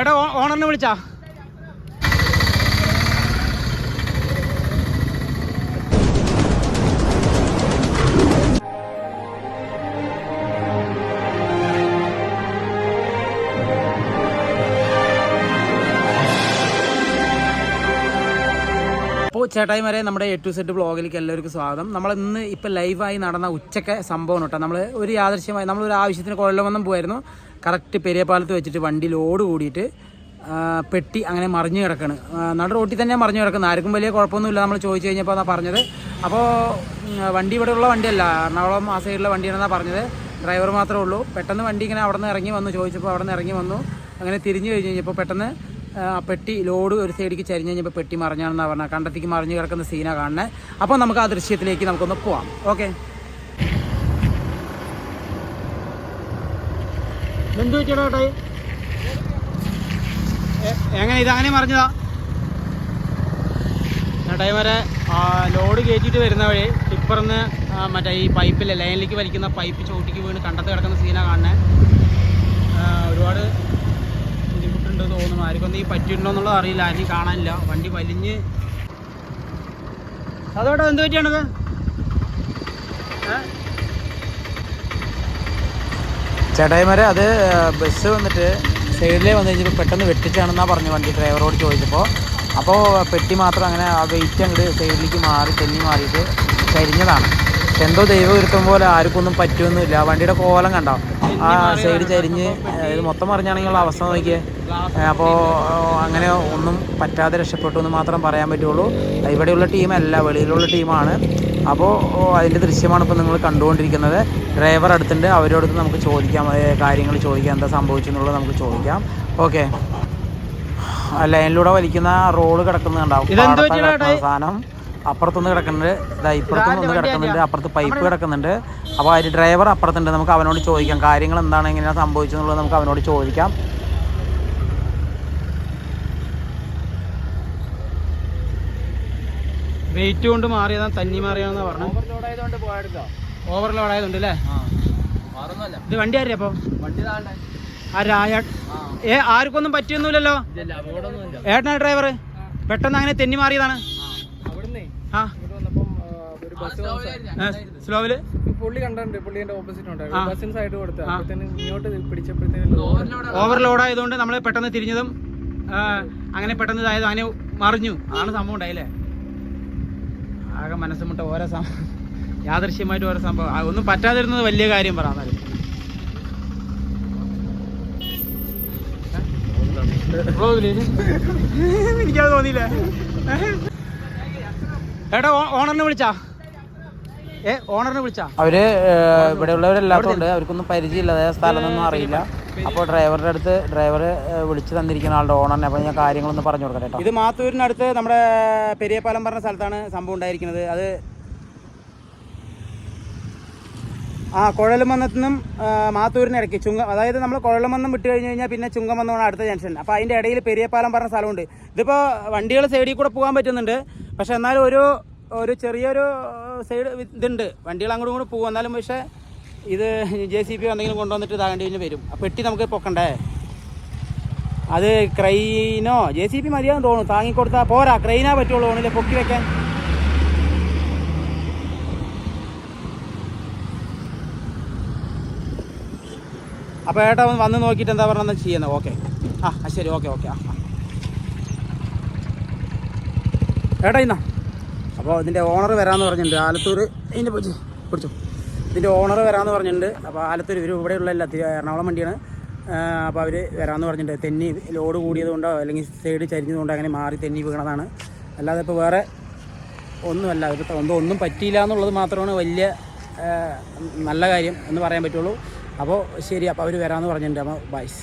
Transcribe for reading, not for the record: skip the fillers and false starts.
ഏട്ടാ ഓണറിനെ വിളിച്ചാ? അപ്പോൾ ചേട്ടായിമാരെ, നമ്മുടെ A to Z വ്ളോഗിലേക്ക് എല്ലാവർക്കും സ്വാഗതം. നമ്മളിന്ന് ഇപ്പോൾ ലൈവായി നടന്ന ഉച്ചക്കെ സംഭവം കേട്ടോ. നമ്മൾ ഒരു യാദൃശ്യമായി നമ്മളൊരു ആവശ്യത്തിന് കൊല്ലമന്നം പോയായിരുന്നു. കറക്റ്റ് പെരിയപാലത്ത് വെച്ചിട്ട് വണ്ടി ലോഡ് കൂടിയിട്ട് പെട്ടി അങ്ങനെ മറിഞ്ഞു കിടക്കുകയാണ്. നടു റോട്ടിൽ തന്നെ മറിഞ്ഞു കിടക്കുന്നത്. ആർക്കും വലിയ കുഴപ്പമൊന്നുമില്ല. നമ്മൾ ചോദിച്ചു കഴിഞ്ഞപ്പോൾ അതാണ് പറഞ്ഞത്. അപ്പോൾ വണ്ടി ഇവിടെയുള്ള വണ്ടിയല്ല, എറണാകുളം ആ സൈഡിലുള്ള വണ്ടിയാണെന്നാണ് പറഞ്ഞത്. ഡ്രൈവർ മാത്രമേ ഉള്ളൂ. പെട്ടെന്ന് വണ്ടി ഇങ്ങനെ അവിടെ നിന്ന് ഇറങ്ങി വന്നു. ചോദിച്ചപ്പോൾ അവിടെ നിന്ന് ഇറങ്ങി വന്നു. അങ്ങനെ തിരിഞ്ഞു കഴിഞ്ഞ് കഴിഞ്ഞപ്പോൾ പെട്ടെന്ന് പെട്ടി ലോഡ് ഒരു സൈഡിലേക്ക് ചരിഞ്ഞ് കഴിഞ്ഞപ്പോൾ പെട്ടി മറിഞ്ഞാണെന്നാണ് പറഞ്ഞത്. കണ്ടത്തേക്ക് മറിഞ്ഞ് കിടക്കുന്ന സീനാണ് കാണുന്നത്. അപ്പോൾ നമുക്ക് ആ ദൃശ്യത്തിലേക്ക് നമുക്കൊന്ന് പോവാം. ഓക്കെ, എന്ത് വെച്ചോട്ടോ ഏട്ടായി? എങ്ങനെ ഇതങ്ങനെ മറിഞ്ഞതാ? ഏട്ടായി വരെ ലോഡ് കയറ്റിയിട്ട് വരുന്ന വഴി ടിപ്പറിന്ന് മറ്റേ ഈ പൈപ്പില്ലേ, ലൈനിലേക്ക് വലിക്കുന്ന പൈപ്പ് ചോട്ടിക്ക് വീണ് കണ്ടത്ത് കിടക്കുന്ന സീനാണ് കാണുന്നത്. ഒരുപാട് ബുദ്ധിമുട്ടുണ്ട് തോന്നുന്നു. ആർക്കൊന്നും ഈ പറ്റിയിട്ടുണ്ടോ എന്നുള്ളത് അറിയില്ല, ആരും കാണാനില്ല. വണ്ടി വലിഞ്ഞ് അതോടെ എന്ത് പറ്റിയാണത്? ചേട്ടായിമാരെ, അത് ബസ് വന്നിട്ട് സൈഡിലേ വന്നു കഴിഞ്ഞപ്പോൾ പെട്ടെന്ന് വെട്ടിച്ചാണെന്നാണ് പറഞ്ഞു വണ്ടി ഡ്രൈവറോട് ചോദിച്ചപ്പോൾ. അപ്പോൾ പെട്ടി മാത്രം അങ്ങനെ ആ വെയിറ്റ് അങ്ങോട്ട് സൈഡിലേക്ക് മാറി തെന്നി മാറിയിട്ട് ചരിഞ്ഞതാണ്. പക്ഷെ എന്തോ ദൈവവിരുത്തം പോലെ ആർക്കൊന്നും പറ്റുമൊന്നുമില്ല. വണ്ടിയുടെ കോലം കണ്ടോ, ആ സൈഡ് ചരിഞ്ഞ് ഇത് മൊത്തം മറിഞ്ഞാണെങ്കിലുള്ള അവസ്ഥ നോക്കിയേ. അപ്പോൾ അങ്ങനെ ഒന്നും പറ്റാതെ രക്ഷപ്പെട്ടു എന്ന് മാത്രം പറയാൻ പറ്റുള്ളൂ. ഇവിടെയുള്ള ടീമല്ല, വെളിയിലുള്ള ടീമാണ്. അപ്പോൾ അതിൻ്റെ ദൃശ്യമാണ് ഇപ്പോൾ നിങ്ങൾ കണ്ടുകൊണ്ടിരിക്കുന്നത്. ഡ്രൈവർ അടുത്തുണ്ട്, അവരോടത്ത് നമുക്ക് ചോദിക്കാം, കാര്യങ്ങൾ ചോദിക്കാം, എന്താ സംഭവിച്ചെന്നുള്ളത് നമുക്ക് ചോദിക്കാം. ഓക്കെ, ലൈനിലൂടെ വലിക്കുന്ന റോള് കിടക്കുന്നുണ്ടാവും. സാധനം അപ്പുറത്തൊന്ന് കിടക്കുന്നുണ്ട്, ഇപ്പുറത്തുനിന്ന് കിടക്കുന്നുണ്ട്, അപ്പുറത്ത് പൈപ്പ് കിടക്കുന്നുണ്ട്. അപ്പോൾ അതിൽ ഡ്രൈവർ അപ്പുറത്തുണ്ട്. നമുക്ക് അവനോട് ചോദിക്കാം കാര്യങ്ങൾ എന്താണ്, എങ്ങനെയാണ് സംഭവിച്ചെന്നുള്ളത് നമുക്ക് അവനോട് ചോദിക്കാം. വെയിറ്റ് കൊണ്ട് മാറിയതാണ്, തന്നി മാറിയാണെന്നാണ് പറഞ്ഞു. ഓവർലോഡ് ആയതുകൊണ്ട് അല്ലേ? ഇത് വണ്ടി ആരുടെ? അപ്പോൾ ആർക്കൊന്നും പറ്റിയൊന്നുമില്ലല്ലോ. ഏട്ടനാ ഡ്രൈവർ? പെട്ടെന്ന് അങ്ങനെ തെന്നി മാറിയതാണ്. സ്ലോവില് പുള്ളി കണ്ടിട്ടുണ്ട്, പുള്ളിന്റെ ഓപ്പോസിറ്റ് ഉണ്ടായിരുന്നു, സൈഡ് കൊടുത്ത് ഇങ്ങോട്ട് പിടിച്ചപ്പോഴത്തേക്കും ഓവർലോഡ് ആയതുകൊണ്ട് നമ്മൾ പെട്ടെന്ന് തിരിഞ്ഞതും അങ്ങനെ പെട്ടെന്ന് ഇതായത് അങ്ങനെ മറിഞ്ഞു. അതാണ് സംഭവം ഉണ്ടായില്ലേ? ആകെ മനസ്സുമുട്ട ഓരോ യാദൃശ്യമായിട്ട് ഓരോ സംഭവം. ഒന്നും പറ്റാതിരുന്നത് വലിയ കാര്യം പറയാന്നാലും. എനിക്കത് തോന്നിയില്ലേ? ഏട്ടാ ഓണറിനെ വിളിച്ചാ? ഓണറിനെ വിളിച്ചാ? അവര് ഇവിടെ ഉള്ളവരല്ലാത്തതുകൊണ്ട് അവർക്കൊന്നും പരിചയമില്ല, അതേ സ്ഥലമൊന്നും അറിയില്ല. അപ്പോൾ ഡ്രൈവറുടെ അടുത്ത് ഡ്രൈവർ വിളിച്ചു തന്നിരിക്കുന്ന ആളുടെ ഓണറിനെ. അപ്പോൾ ഞാൻ കാര്യങ്ങളൊന്ന് പറഞ്ഞു കൊടുക്കാം കേട്ടോ. ഇത് മാത്തൂരിനടുത്ത് നമ്മുടെ പെരിയപാലം പറഞ്ഞ സ്ഥലത്താണ് സംഭവം ഉണ്ടായിരിക്കുന്നത്. അത് കുഴൽമന്നത്തു നിന്നും മാത്തൂരിനിടയ്ക്ക് ചുങ്കം, അതായത് നമ്മൾ കുഴൽമന്നം വിട്ട് കഴിഞ്ഞ് കഴിഞ്ഞാൽ പിന്നെ ചുങ്കമന്നമാണ് അടുത്ത ജംഗ്ഷൻ. അപ്പോൾ അതിൻ്റെ ഇടയിൽ പെരിയപാലം പറഞ്ഞ സ്ഥലമുണ്ട്. ഇതിപ്പോൾ വണ്ടികൾ സൈഡിൽ കൂടെ പോകാൻ പറ്റുന്നുണ്ട്, പക്ഷേ എന്നാലും ഒരു ചെറിയൊരു സൈഡ് ഇതുണ്ട്, വണ്ടികൾ അങ്ങോട്ടും കൂടെ പോകും. എന്നാലും പക്ഷേ ഇത് JCB എന്തെങ്കിലും കൊണ്ടുവന്നിട്ട് ഇതാകേണ്ടി കഴിഞ്ഞ് വരും. ആ പെട്ടി നമുക്ക് പൊക്കണ്ടേ? അത് ക്രെയിനോ JCB മതിയാന്ന് തോന്നുന്നു. താങ്ങിക്കൊടുത്താൽ പോരാ, ക്രെയിനാ പറ്റുള്ളൂ ഓണിലെ പൊക്കി വെക്കാൻ. അപ്പോൾ ഏട്ടാ വന്ന് നോക്കിയിട്ട് എന്താ പറഞ്ഞാൽ ചെയ്യുന്നത്? ഓക്കെ, ശരി, ഓക്കെ. ഏട്ടാ ഇന്നാ. അപ്പോൾ ഇതിൻ്റെ ഓണർ വരാമെന്ന് പറഞ്ഞിട്ടുണ്ട്. ആലത്തൂർ ഇതിൻ്റെ പിടിച്ചു. ഇതിൻ്റെ ഓണർ വരാമെന്ന് പറഞ്ഞിട്ടുണ്ട്. അപ്പോൾ ആലത്തൂർ ഇവർ ഇവിടെയുള്ള എറണാകുളം വണ്ടിയാണ്. അപ്പോൾ അവർ വരാമെന്ന് പറഞ്ഞിട്ടുണ്ട്. തെന്നി ലോഡ് കൂടിയതുകൊണ്ടോ അല്ലെങ്കിൽ സൈഡ് ചരിഞ്ഞതുകൊണ്ടോ അങ്ങനെ മാറി തെന്നി വീണതാണ്. അല്ലാതെ ഇപ്പോൾ വേറെ ഒന്നുമല്ല. ഇപ്പോൾ ഒന്നും പറ്റിയില്ല എന്നുള്ളത് മാത്രമാണ് വലിയ നല്ല കാര്യം എന്ന് പറയാൻ പറ്റുള്ളൂ. അപ്പോൾ ശരി, അപ്പോൾ അവർ വരാമെന്ന് പറഞ്ഞിട്ടുണ്ട്. അപ്പോൾ ബൈസ്.